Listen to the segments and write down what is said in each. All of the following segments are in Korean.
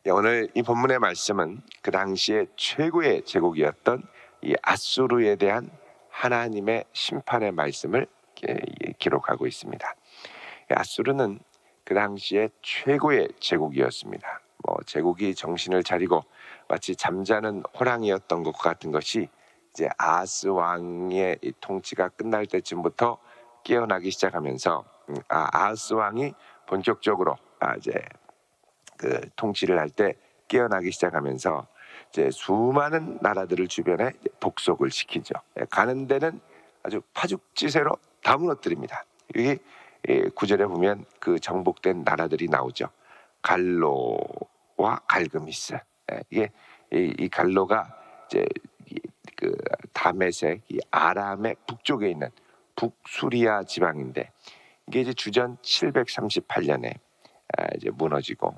오늘 이 본문의 말씀은 그 당시에 최고의 제국이었던 이 아수르에 대한 하나님의 심판의 말씀을 기록하고 있습니다. 아수르는 그 당시에 최고의 제국이었습니다. 제국이 정신을 차리고 마치 잠자는 호랑이였던 것 같은 것이 이제 아하스 왕의 이 통치가 끝날 때쯤부터 깨어나기 시작하면서 아하스 왕이 본격적으로 이제 그 통치를 할 때 깨어나기 시작하면서 이제 수많은 나라들을 주변에 복속을 시키죠. 가는 데는 아주 파죽지세로 다 무너뜨립니다. 여기 9절에 보면 그 정복된 나라들이 나오죠. 갈로와 갈그미스. 이게 이 갈로가 이제 그 다메섹, 이 아람의 북쪽에 있는 북수리아 지방인데 이게 이제 주전 738년에 이제 무너지고,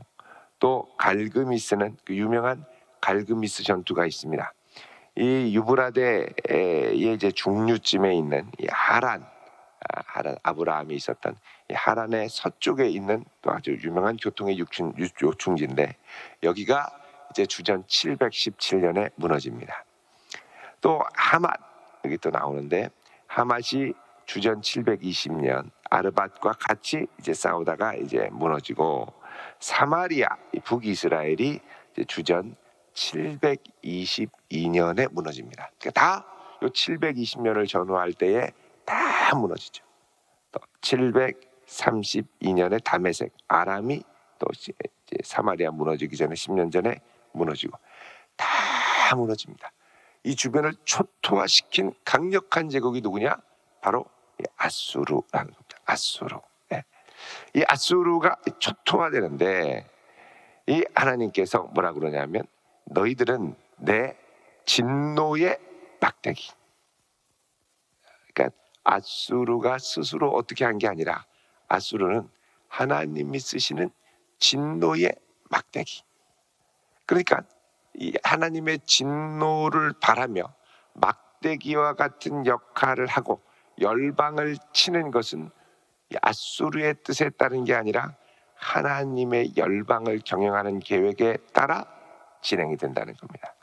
또 갈그미스는 그 유명한 갈그미스 전투가 있습니다. 이 유브라데의 이제 중류쯤에 있는 이 하란 아브라함이 있었던 이 하란의 서쪽에 있는 또 아주 유명한 교통의 요충지인데 여기가 이제 주전 717년에 무너집니다. 또 하맛, 여기 또 나오는데 하맛이 주전 720년 아르밧과 같이 이제 싸우다가 이제 무너지고, 사마리아 북이스라엘이 이제 주전 722년에 무너집니다. 그러니까 다 요 720년을 전후할 때에 다 무너지죠. 또 732년에 다메섹 아람이 또 이제 사마리아 무너지기 전에 10년 전에 무너지고 다 무너집니다. 이 주변을 초토화시킨 강력한 제국이 누구냐? 바로 아수르라는 겁니다. 아수르. 이 아수르가 초토화되는데 이 하나님께서 뭐라 그러냐면 너희들은 내 진노의 막대기. 그러니까 아수르가 스스로 어떻게 한 게 아니라 아수르는 하나님이 쓰시는 진노의 막대기. 그러니까 이 하나님의 진노를 바라며 막대기와 같은 역할을 하고 열방을 치는 것은 아수르의 뜻에 따른 게 아니라 하나님의 열방을 경영하는 계획에 따라 진행이 된다는 겁니다.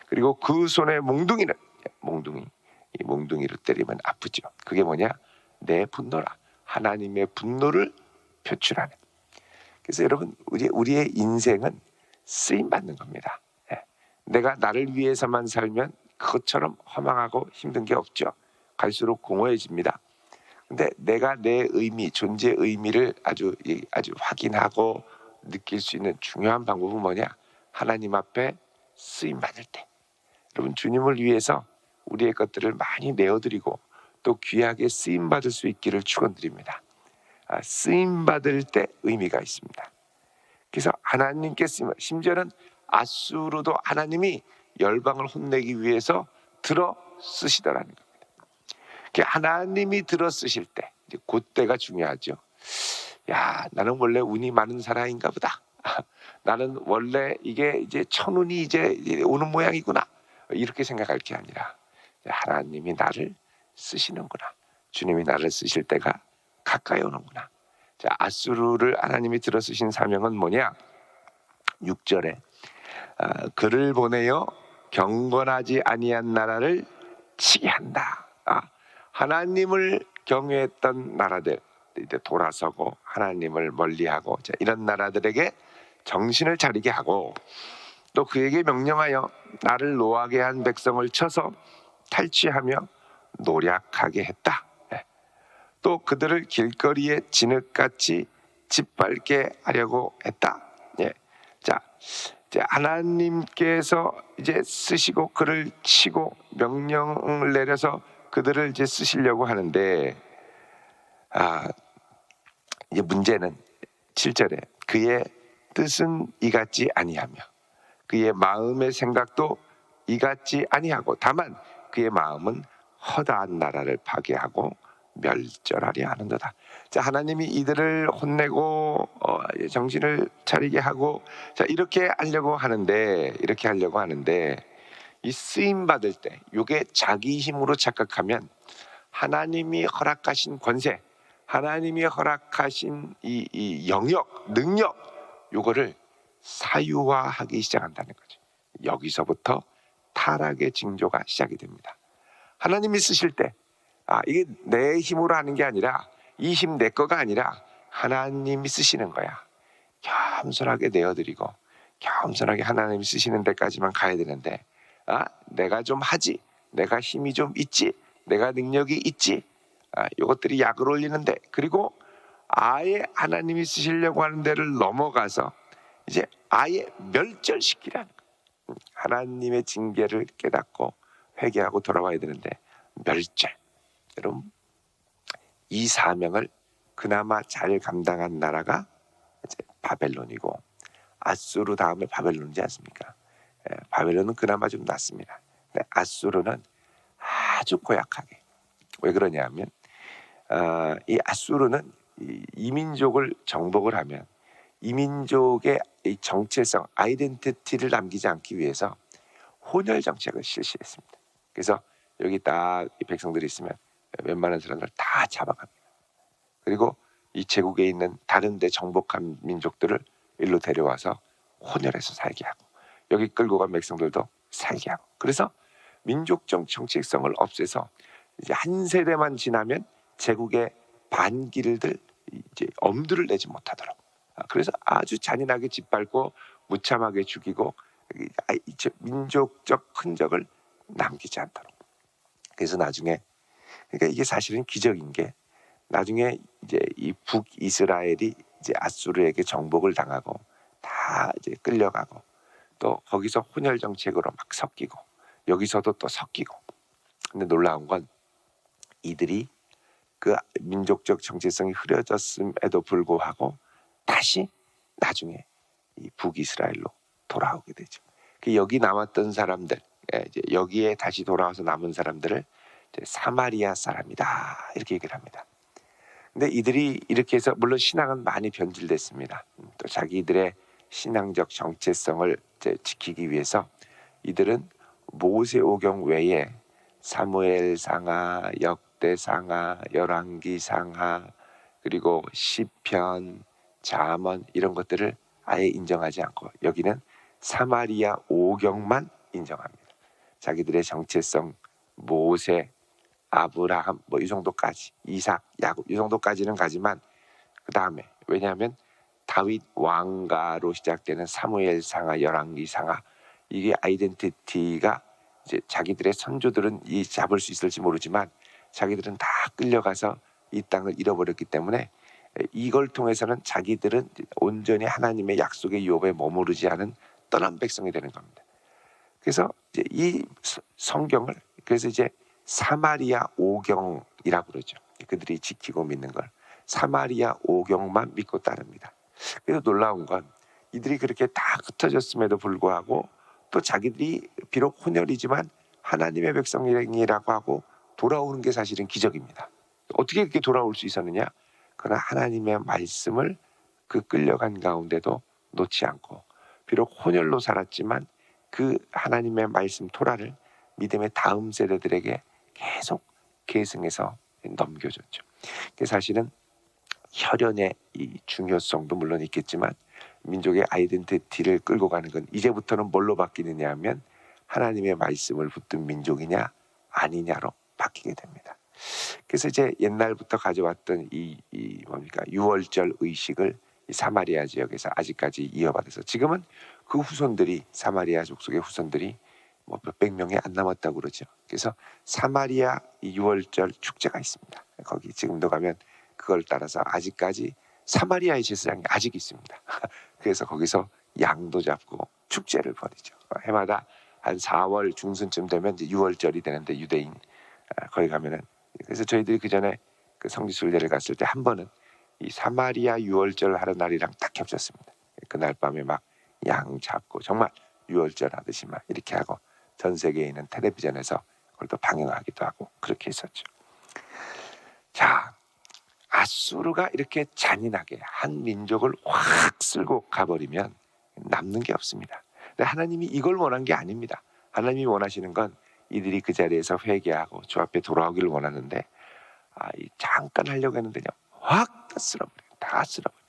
그리고 그 손에 몽둥이를 이 몽둥이를 때리면 아프죠. 그게 뭐냐? 내 분노라. 하나님의 분노를 표출하는. 그래서 여러분 우리의 인생은 쓰임 받는 겁니다. 내가 나를 위해서만 살면 그것처럼 허망하고 힘든 게 없죠. 갈수록 공허해집니다. 근데 내가 내 의미, 존재의 의미를 아주 확인하고 느낄 수 있는 중요한 방법은 뭐냐? 하나님 앞에 쓰임 받을 때. 여러분 주님을 위해서 우리의 것들을 많이 내어드리고 또 귀하게 쓰임 받을 수 있기를 축원드립니다. 쓰임 받을 때 의미가 있습니다. 그래서 하나님께 쓰임, 심지어는 아수르도 하나님이 열방을 혼내기 위해서 들어 쓰시더라는 겁니다. 하나님이 들어 쓰실 때, 그때가 중요하죠. 야, 나는 원래 운이 많은 사람인가 보다. 나는 원래 이게 이제 천운이 이제 오는 모양이구나. 이렇게 생각할 게 아니라 하나님이 나를 쓰시는구나. 주님이 나를 쓰실 때가 가까이 오는구나. 자, 아수르를 하나님이 들어 쓰신 사명은 뭐냐? 6절에 그를 보내어 경건하지 아니한 나라를 치게 한다. 하나님을 경외했던 나라들 이제 돌아서고 하나님을 멀리하고 이런 나라들에게 정신을 차리게 하고, 또 그에게 명령하여 나를 노하게 한 백성을 쳐서 탈취하며 노략하게 했다. 또 그들을 길거리에 진흙같이 짓밟게 하려고 했다. 자, 이제 하나님께서 이제 쓰시고 그를 치고 명령을 내려서 그들을 이제 쓰시려고 하는데, 이제 문제는 7절에 그의 뜻은 이같지 아니하며 그의 마음의 생각도 이같지 아니하고 다만 그의 마음은 허다한 나라를 파괴하고 멸절하려 하는도다. 자, 하나님이 이들을 혼내고 정신을 차리게 하고 이렇게 하려고 하는데 이 쓰임 받을 때 이게 자기 힘으로 착각하면 하나님이 허락하신 권세, 하나님이 허락하신 이 영역, 능력, 요거를 사유화하기 시작한다는 거죠. 여기서부터 타락의 징조가 시작이 됩니다. 하나님이 쓰실 때 이게 내 힘으로 하는 게 아니라 이 힘 내 거가 아니라 하나님이 쓰시는 거야. 겸손하게 내어드리고 겸손하게 하나님이 쓰시는 데까지만 가야 되는데 내가 좀 하지, 내가 힘이 좀 있지, 내가 능력이 있지, 이것들이 약을 올리는데, 그리고 아예 하나님이 쓰시려고 하는 데를 넘어가서 이제 아예 멸절시키라는 거예요. 하나님의 징계를 깨닫고 회개하고 돌아와야 되는데 멸절. 여러분, 이 사명을 그나마 잘 감당한 나라가 이제 바벨론이고, 아수르 다음에 바벨론이지 않습니까? 바벨론은 그나마 좀 낫습니다. 근데 아수르는 아주 고약하게. 왜 그러냐면 이 아수르는 이 민족을 정복을 하면 이 민족의 이 정체성, 아이덴티티를 남기지 않기 위해서 혼혈 정책을 실시했습니다. 그래서 여기 딱 이 백성들이 있으면 웬만한 사람들 다 잡아갑니다. 그리고 이 제국에 있는 다른 데 정복한 민족들을 일로 데려와서 혼혈해서 살게 하고, 여기 끌고 간 백성들도 살게 하고, 그래서 민족적 정체성을 없애서 이제 한 세대만 지나면 제국의 반기를 이제 엄두를 내지 못하도록, 그래서 아주 잔인하게 짓밟고 무참하게 죽이고 민족적 흔적을 남기지 않도록. 그래서 나중에, 그러니까 이게 사실은 기적인 게, 나중에 이제 이 북이스라엘이 이제 아수르에게 정복을 당하고 다 이제 끌려가고, 또 거기서 혼혈 정책으로 막 섞이고, 여기서도 또 섞이고. 근데 놀라운 건 이들이 그 민족적 정체성이 흐려졌음에도 불구하고 다시 나중에 이 북이스라엘로 돌아오게 되죠. 여기 남았던 사람들, 이제 여기에 다시 돌아와서 남은 사람들을 이제 사마리아 사람이다 이렇게 얘기를 합니다. 근데 이들이 이렇게 해서 물론 신앙은 많이 변질됐습니다. 또 자기들의 신앙적 정체성을 이제 지키기 위해서 이들은 모세오경 외에 사무엘상하, 역대상하, 열왕기상하, 그리고 시편, 잠언 이런 것들을 아예 인정하지 않고 여기는 사마리아 오경만 인정합니다. 자기들의 정체성, 모세, 아브라함 뭐 이 정도까지, 이삭, 야곱 이 정도까지는 가지만 그 다음에, 왜냐하면 다윗 왕가로 시작되는 사무엘상하, 열왕기상하, 이게 아이덴티티가 이제 자기들의 선조들은 이 잡을 수 있을지 모르지만 자기들은 다 끌려가서 이 땅을 잃어버렸기 때문에 이걸 통해서는 자기들은 온전히 하나님의 약속의 유업에 머무르지 않은 떠난 백성이 되는 겁니다. 그래서 이제 이 성경을, 그래서 이제 사마리아 오경이라고 그러죠. 그들이 지키고 믿는 걸 사마리아 오경만 믿고 따릅니다. 그래서 놀라운 건 이들이 그렇게 다 흩어졌음에도 불구하고 또 자기들이 비록 혼혈이지만 하나님의 백성이라고 하고 돌아오는 게 사실은 기적입니다. 어떻게 그렇게 돌아올 수 있었느냐? 그러나 하나님의 말씀을 그 끌려간 가운데도 놓지 않고, 비록 혼혈로 살았지만 그 하나님의 말씀 토라를 믿음의 다음 세대들에게 계속 계승해서 넘겨줬죠. 그 사실은 혈연의 이 중요성도 물론 있겠지만 민족의 아이덴티티를 끌고 가는 건 이제부터는 뭘로 바뀌느냐 하면 하나님의 말씀을 붙든 민족이냐 아니냐로 바뀌게 됩니다. 그래서 이제 옛날부터 가져왔던 이 뭡니까 유월절 의식을 이 사마리아 지역에서 아직까지 이어받아서 지금은 그 후손들이, 사마리아 족속의 후손들이 뭐 몇백 명이 안 남았다고 그러죠. 그래서 사마리아 유월절 축제가 있습니다. 거기 지금도 가면 그걸 따라서 아직까지 사마리아의 제사장이 아직 있습니다. 그래서 거기서 양도 잡고 축제를 벌이죠. 해마다 한 4월 중순쯤 되면 이제 유월절이 되는데 유대인 거기 가면은, 그래서 저희들이 그 전에 그 성지순례를 갔을 때 한 번은 이 사마리아 유월절 하는 날이랑 딱 겹쳤습니다. 그날 밤에 막 양 잡고 정말 유월절 하듯이 막 이렇게 하고 전 세계에 있는 텔레비전에서 그걸 또 방영하기도 하고 그렇게 했었죠. 자, 아수르가 이렇게 잔인하게 한 민족을 확 쓸고 가버리면 남는 게 없습니다. 근데 하나님이 이걸 원한 게 아닙니다. 하나님이 원하시는 건 이들이 그 자리에서 회개하고 주 앞에 돌아오기를 원하는데 잠깐 하려고 했는데 확 다 쓸어버려요. 다 쓸어버려요.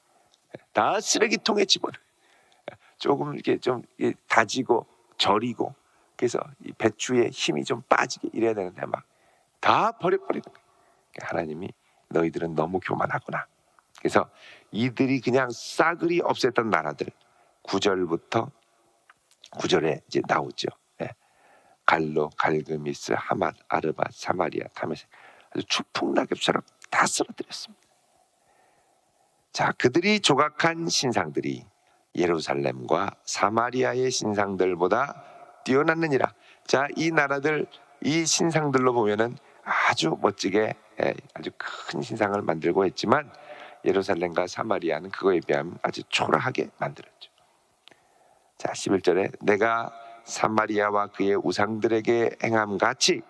다 쓰레기통에 집어넣어요. 조금 이렇게 좀 다지고 절이고, 그래서 이 배추의 힘이 좀 빠지게 이래야 되는데 막 다 버려버리는 거예요. 하나님이 너희들은 너무 교만하구나. 그래서 이들이 그냥 싸그리 없앴던 나라들 9절부터 9절에 이제 나오죠. 예. 갈로, 갈그미스, 하맛, 아르바, 사마리아, 다메섹, 아주 추풍낙엽처럼 다 쓰러뜨렸습니다. 자, 그들이 조각한 신상들이 예루살렘과 사마리아의 신상들보다 뛰어났느니라. 자, 이 나라들 이 신상들로 보면은 아주 멋지게 아주 큰 신상을 만들고 했지만 예루살렘과 사마리아는 그거에 비하면 아주 초라하게 만들었죠. 자, 11절에 내가 사마리아와 그의 우상들에게 행함 같이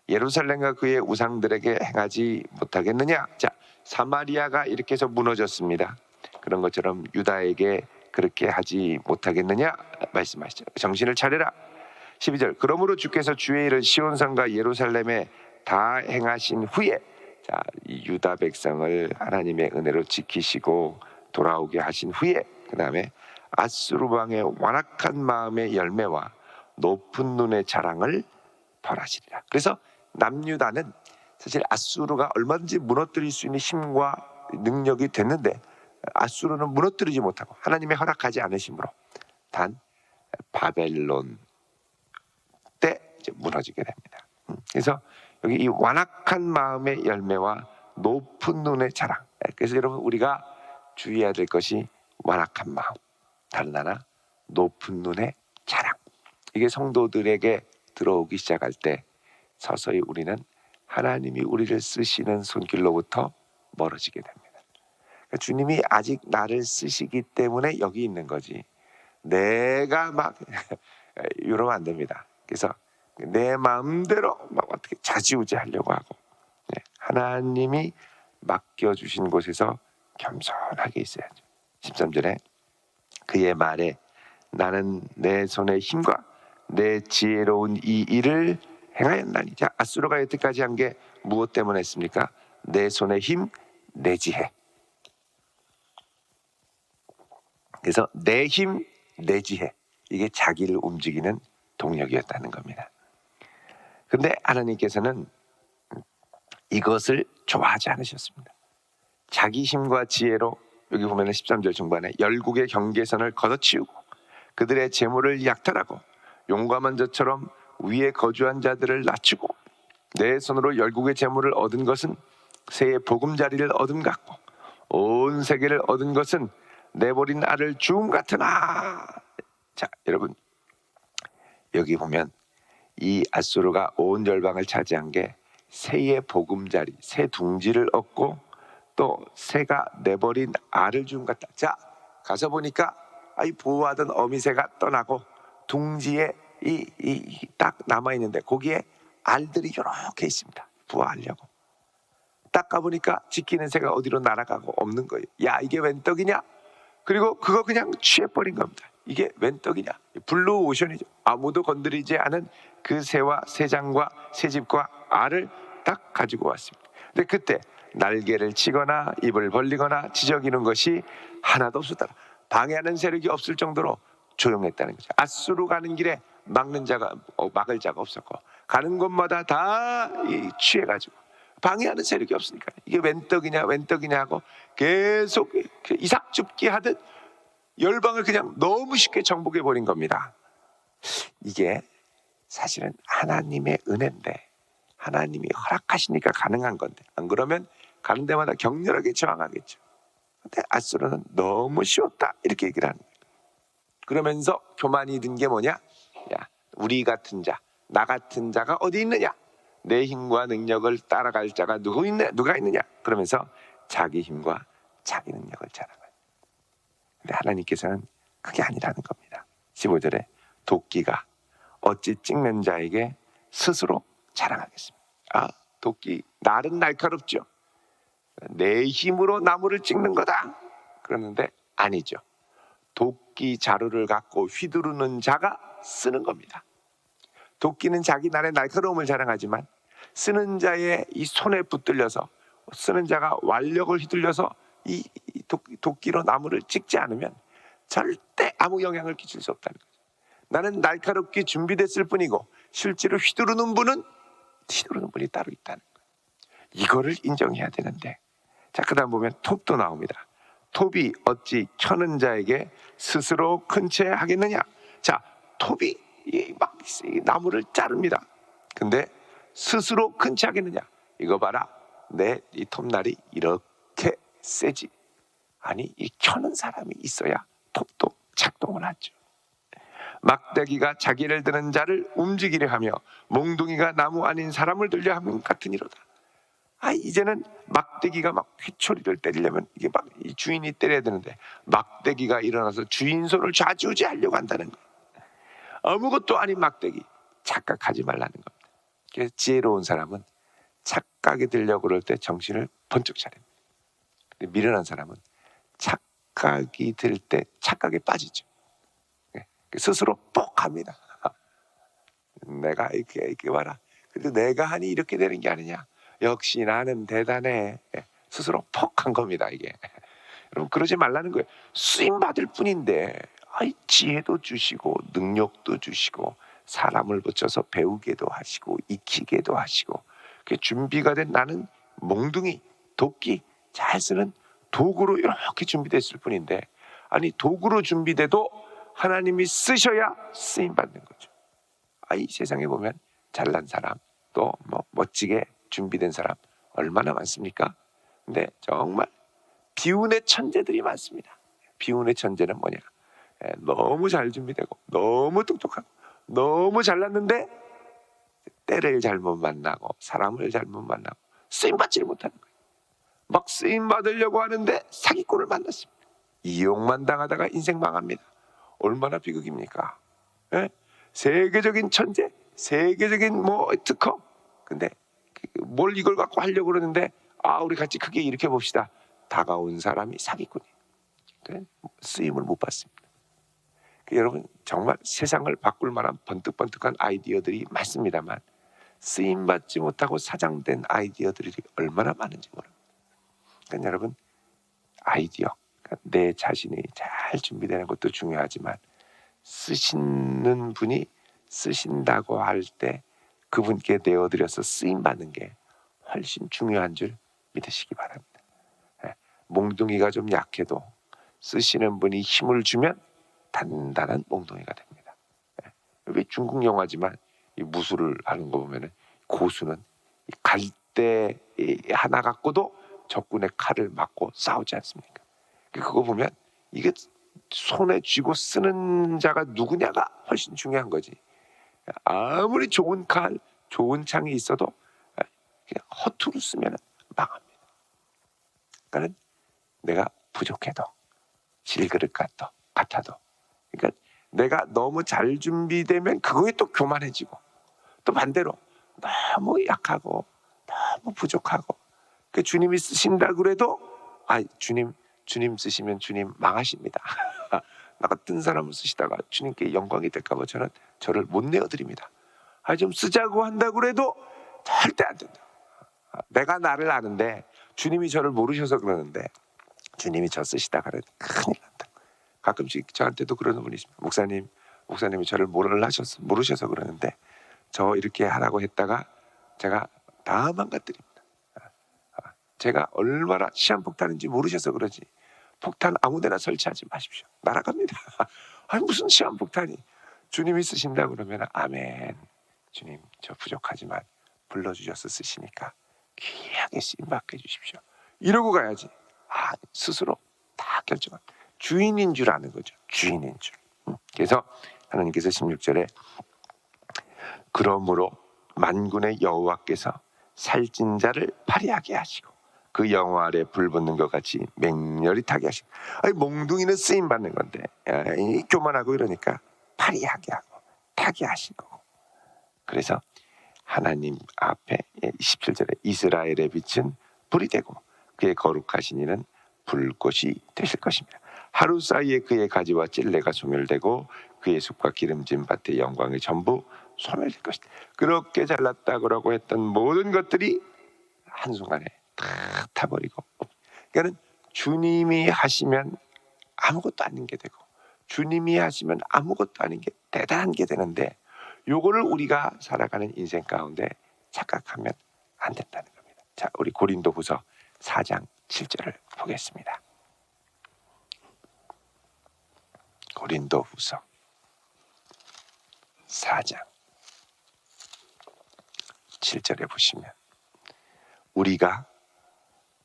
예루살렘과 그의 우상들에게 행하지 못하겠느냐. 자, 사마리아가 이렇게 해서 무너졌습니다. 그런 것처럼 유다에게 그렇게 하지 못하겠느냐 말씀하시죠. 정신을 차려라. 12절 그러므로 주께서 주의 일을 시온산과 예루살렘에 다 행하신 후에, 자, 이 유다 백성을 하나님의 은혜로 지키시고 돌아오게 하신 후에, 그 다음에 아수르 왕의 완악한 마음의 열매와 높은 눈의 자랑을 벌하시리라. 그래서 남유다는 사실 아수르가 얼마든지 무너뜨릴 수 있는 힘과 능력이 됐는데 아수르는 무너뜨리지 못하고 하나님의 허락하지 않으심으로 단 바벨론 때 이제 무너지게 됩니다. 그래서 여기 이 완악한 마음의 열매와 높은 눈의 자랑. 그래서 여러분 우리가 주의해야 될 것이 완악한 마음, 다른 하나 높은 눈의 자랑. 이게 성도들에게 들어오기 시작할 때 서서히 우리는 하나님이 우리를 쓰시는 손길로부터 멀어지게 됩니다. 그러니까 주님이 아직 나를 쓰시기 때문에 여기 있는 거지 내가 막 이러면 안 됩니다. 그래서 내 마음대로 막 어떻게 좌지우지 하려고 하고, 하나님이 맡겨주신 곳에서 겸손하게 있어야죠. 13절에 그의 말에 나는 내 손의 힘과 내 지혜로운 이 일을 행하였나니. 자, 아수르가 여태까지 한 게 무엇 때문에 했습니까? 내 손의 힘, 내 지혜. 그래서 내 힘, 내 지혜, 이게 자기를 움직이는 동력이었다는 겁니다. 그런데 하나님께서는 이것을 좋아하지 않으셨습니다. 자기 힘과 지혜로, 여기 보면 13절 중반에 열국의 경계선을 걷어치우고 그들의 재물을 약탈하고 용감한 자처럼 위에 거주한 자들을 낮추고 내 손으로 열국의 재물을 얻은 것은 새의 보금자리를 얻음 같고 온 세계를 얻은 것은 내버린 알을 주음 같으나. 자, 여러분 여기 보면 이 아수르가 온 열방을 차지한 게 새의 보금자리, 새 둥지를 얻고 또 새가 내버린 알을 주음 같다. 자, 가서 보니까 이 보호하던 어미새가 떠나고 둥지에 딱 남아있는데 거기에 알들이 이렇게 있습니다. 부화하려고. 딱 가보니까 지키는 새가 어디로 날아가고 없는 거예요. 야, 이게 웬 떡이냐? 그리고 그거 그냥 취해버린 겁니다. 이게 웬 떡이냐? 블루 오션이죠. 아무도 건드리지 않은 그 새와 새장과 새집과 알을 딱 가지고 왔습니다. 근데 그때 날개를 치거나 입을 벌리거나 지저귀는 것이 하나도 없었다. 방해하는 세력이 없을 정도로 조용했다는 거죠. 아수르 가는 길에 막을 자가 없었고 가는 곳마다 다 취해가지고 방해하는 세력이 없으니까 이게 웬 떡이냐 하고 계속 이삭줍기 하듯 열방을 그냥 너무 쉽게 정복해 버린 겁니다. 이게 사실은 하나님의 은혜인데 하나님이 허락하시니까 가능한 건데 안 그러면 가는 데마다 격렬하게 저항하겠죠. 근데 아수르는 너무 쉬웠다 이렇게 얘기를 하는 거예요. 그러면서 교만이 든 게 뭐냐? 야, 우리 같은 자, 나 같은 자가 어디 있느냐? 내 힘과 능력을 따라갈 자가 누가 있느냐? 그러면서 자기 힘과 자기 능력을 자랑해요. 근데 하나님께서는 그게 아니라는 겁니다. 15절에 도끼가 어찌 찍는 자에게 스스로 자랑하겠습니다. 도끼, 날은 날카롭죠. 내 힘으로 나무를 찍는 거다. 그러는데 아니죠. 도끼 자루를 갖고 휘두르는 자가 쓰는 겁니다. 도끼는 자기 날의 날카로움을 자랑하지만 쓰는 자의 이 손에 붙들려서 쓰는 자가 완력을 휘둘려서 이 도끼로 나무를 찍지 않으면 절대 아무 영향을 끼칠 수 없다는 거죠. 나는 날카롭게 준비됐을 뿐이고 실제로 휘두르는 분이 따로 있다는 거예요. 이거를 인정해야 되는데, 자, 그다음 보면 톱도 나옵니다. 톱이 어찌 켜는 자에게 스스로 큰 채 하겠느냐. 자, 톱이 막 나무를 자릅니다. 근데 스스로 큰 채 하겠느냐. 이거 봐라, 내 이 톱날이 이렇게 세지. 아니, 이 켜는 사람이 있어야 톱도 작동을 하죠. 막대기가 자기를 드는 자를 움직이려 하며 몽둥이가 나무 아닌 사람을 들려 함 같으니로다. 이제는 막대기가 막 휘초리를 때리려면 이게 막 이 주인이 때려야 되는데 막대기가 일어나서 주인 손을 좌지우지하려고 한다는 거예요. 아무것도 아닌 막대기, 착각하지 말라는 겁니다. 그래서 지혜로운 사람은 착각이 들려고 그럴 때 정신을 번쩍 차립니다. 근데 미련한 사람은 착각이 들 때 착각에 빠지죠. 스스로 뻑 합니다. 내가 이렇게 봐라. 그래도 내가 하니 이렇게 되는 게 아니냐. 역시 나는 대단해. 스스로 퍽 한 겁니다, 이게. 여러분, 그러지 말라는 거예요. 쓰임 받을 뿐인데, 지혜도 주시고 능력도 주시고 사람을 붙여서 배우게도 하시고 익히게도 하시고, 그 준비가 된 나는 몽둥이, 도끼 잘 쓰는 도구로 이렇게 준비됐을 뿐인데, 도구로 준비돼도 하나님이 쓰셔야 쓰임 받는 거죠. 이 세상에 보면 잘난 사람, 또 멋지게 준비된 사람 얼마나 많습니까? 근데 정말 비운의 천재들이 많습니다. 비운의 천재는 뭐냐? 너무 잘 준비되고 너무 똑똑하고 너무 잘났는데 때를 잘못 만나고 사람을 잘못 만나고 쓰임받지를 못하는 거예요. 막 쓰임받으려고 하는데 사기꾼을 만났습니다. 이용만 당하다가 인생 망합니다. 얼마나 비극입니까? 세계적인 천재, 세계적인 특허. 근데 뭘 이걸 갖고 하려고 그러는데 우리 같이 크게 일으켜 봅시다. 다가온 사람이 사기꾼이에요. 쓰임을 못 받습니다. 여러분, 정말 세상을 바꿀 만한 번뜩번뜩한 아이디어들이 많습니다만 쓰임 받지 못하고 사장된 아이디어들이 얼마나 많은지 모릅니다. 그러니까 여러분, 아이디어, 내 자신이 잘 준비되는 것도 중요하지만 쓰시는 분이 쓰신다고 할 때 그분께 내어드려서 쓰임받는 게 훨씬 중요한 줄 믿으시기 바랍니다. 몽둥이가 좀 약해도 쓰시는 분이 힘을 주면 단단한 몽둥이가 됩니다. 왜 중국 영화지만 이 무술을 하는 거 보면은 고수는 갈대 하나 갖고도 적군의 칼을 맞고 싸우지 않습니까? 그거 보면 이게 손에 쥐고 쓰는 자가 누구냐가 훨씬 중요한 거지. 아무리 좋은 칼, 좋은 창이 있어도 그냥 허투루 쓰면 망합니다. 그러니까 내가 부족해도 질그릇 같아도, 그러니까 내가 너무 잘 준비되면 그거에 또 교만해지고, 또 반대로 너무 약하고 너무 부족하고 주님이 쓰신다 그래도 주님 쓰시면 주님 망하십니다. 나 같은 사람을 쓰시다가 주님께 영광이 될까 봐 저를 못 내어드립니다. 좀 쓰자고 한다고 해도 절대 안 된다. 내가 나를 아는데 주님이 저를 모르셔서 그러는데 주님이 저 쓰시다 그러면 큰일 난다. 가끔씩 저한테도 그러는 분이 있습니다. 목사님이 저를 모르셔서 그러는데 저 이렇게 하라고 했다가 제가 다 망가뜨립니다. 제가 얼마나 시한폭탄인지 모르셔서 그러지, 폭탄 아무데나 설치하지 마십시오. 날아갑니다. 무슨 시한폭탄이. 주님이 쓰신다 그러면 아멘. 주님, 저 부족하지만 불러주셔서 쓰시니까 귀하게 쓰임받게 해주십시오. 이러고 가야지. 스스로 다 결정한 주인인 줄 아는 거죠. 주인인 줄. 그래서 하나님께서 16절에 그러므로 만군의 여호와께서 살찐 자를 파리하게 하시고 그 영화 아래 불 붙는 것 같이 맹렬히 타게 하시고, 몽둥이는 쓰임 받는 건데 교만하고 이러니까 파리하게 하고 타게 하신 거고. 그래서 하나님 앞에 17절에 이스라엘의 빛은 불이 되고 그의 거룩하신 이는 불꽃이 되실 것입니다. 하루 사이에 그의 가지와 찔레가 소멸되고 그의 숲과 기름진 밭의 영광이 전부 소멸될 것이다. 그렇게 잘났다고 했던 모든 것들이 한순간에 다 타버리고, 그러니까 주님이 하시면 아무것도 아닌 게 되고 주님이 하시면 아무것도 아닌 게 대단한 게 되는데, 요거를 우리가 살아가는 인생 가운데 착각하면 안 된다는 겁니다. 자, 우리 고린도후서 4장 7절을 보겠습니다. 고린도후서 4장 7절에 보시면, 우리가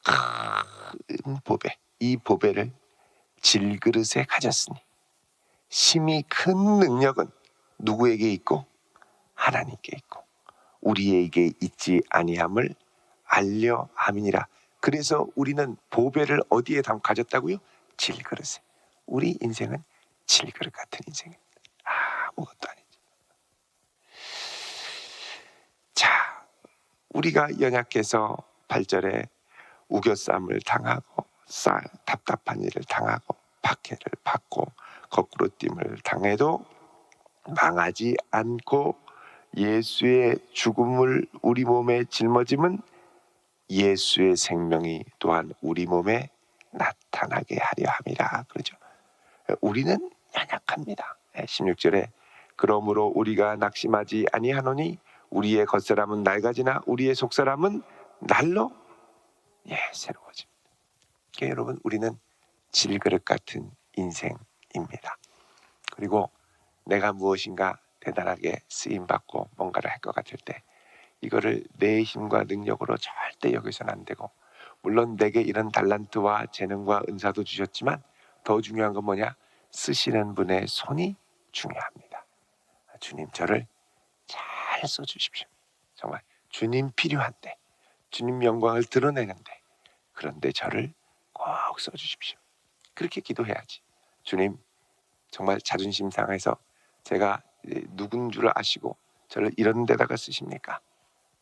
큰 보배, 이 보배를 질그릇에 가졌으니 심히 큰 능력은 누구에게 있고 하나님께 있고 우리에게 있지 아니함을 알려 함이니라. 그래서 우리는 보배를 어디에 가졌다고요? 질그릇에. 우리 인생은 질그릇 같은 인생입니다. 아무것도 아니죠. 자, 우리가 연약해서 8절에 우겨쌈을 당하고 답답한 일을 당하고 박해를 받고 거꾸로 됨을 당해도 망하지 않고 예수의 죽음을 우리 몸에 짊어짐은 예수의 생명이 또한 우리 몸에 나타나게 하려 함이라. 그러죠. 우리는 연약합니다. 16절에 그러므로 우리가 낙심하지 아니하노니 우리의 겉사람은 낡아지나 우리의 속사람은 날로 새로워집니다. 그러니까 여러분, 우리는 질그릇 같은 인생입니다. 그리고 내가 무엇인가 대단하게 쓰임받고 뭔가를 할 것 같을 때 이거를 내 힘과 능력으로 절대 여기서는 안 되고, 물론 내게 이런 달란트와 재능과 은사도 주셨지만 더 중요한 건 뭐냐? 쓰시는 분의 손이 중요합니다. 주님, 저를 잘 써주십시오. 정말 주님 필요한데, 주님 영광을 드러내는데, 그런데 저를 꼭 써주십시오. 그렇게 기도해야지. 주님, 정말 자존심 상해서 제가 누군 줄 아시고 저를 이런 데다가 쓰십니까?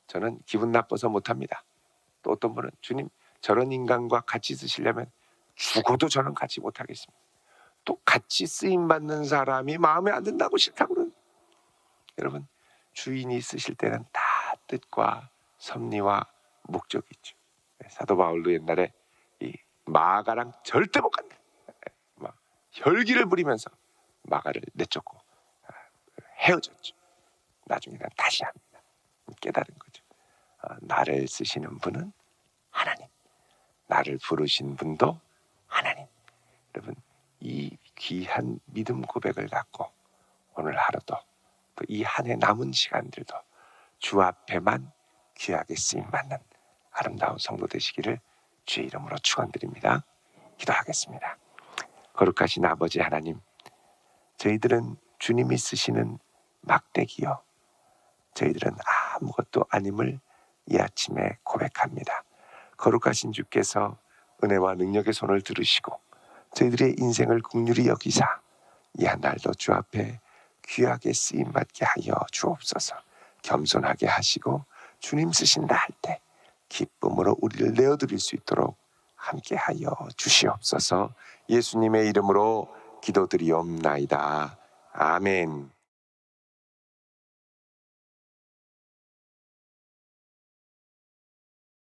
저는 기분 나빠서 못합니다. 또 어떤 분은 주님, 저런 인간과 같이 쓰시려면 죽어도 저는 같이 못하겠습니다. 또 같이 쓰임받는 사람이 마음에 안 든다고 싫다고 그러는. 여러분, 주인이 쓰실 때는 다 뜻과 섭리와 목적이 있죠. 사도 바울도 옛날에 이 마가랑 절대 못 간다, 막 혈기를 부리면서 마가를 내쫓고 헤어졌죠. 나중에는 다시 합니다. 깨달은 거죠. 나를 쓰시는 분은 하나님, 나를 부르신 분도 하나님. 여러분, 이 귀한 믿음 고백을 갖고 오늘 하루도 또 이 한 해 남은 시간들도 주 앞에만 귀하게 쓰임받는 아름다운 성도 되시기를 주의 이름으로 축원드립니다. 기도하겠습니다. 거룩하신 아버지 하나님, 저희들은 주님이 쓰시는 막대기요, 저희들은 아무것도 아님을 이 아침에 고백합니다. 거룩하신 주께서 은혜와 능력의 손을 들으시고 저희들의 인생을 긍휼히 여기사 이 한 날도 주 앞에 귀하게 쓰임받게 하여 주옵소서. 겸손하게 하시고 주님 쓰신다 할 때 기쁨으로 우리를 내어드릴 수 있도록 함께하여 주시옵소서. 예수님의 이름으로 기도드리옵나이다. 아멘.